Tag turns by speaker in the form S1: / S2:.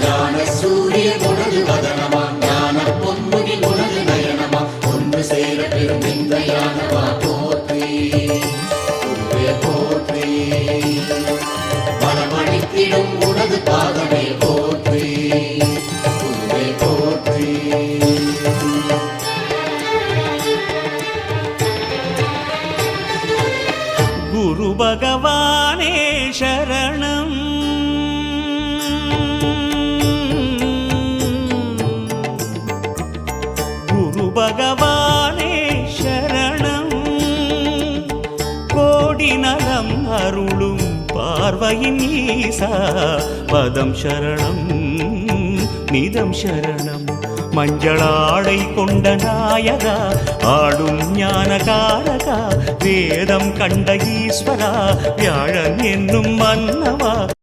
S1: ஞான சூரியன் உனது வதனமா, ஞான பொன்முகில் உனது நயனமா, ஒன்று சேர பெரும் இந்த யானவா போற்றி குருவே போற்றி. மனமணித்திடும் உனது பாதமே போற்றி குருவே போற்றி.
S2: குரு பகவானே சரணம், குரு பகவானே சரணம். கோடி நலம் அருளும் பார்வையின் ஈசா பதம் சரணம் நிதம் சரணம். மஞ்சளாடை கொண்ட நாயகா ஆடும் ஞானகாரகா, வேதம் கண்ட ஈஸ்வரா வியாழன் என்னும் மன்னவா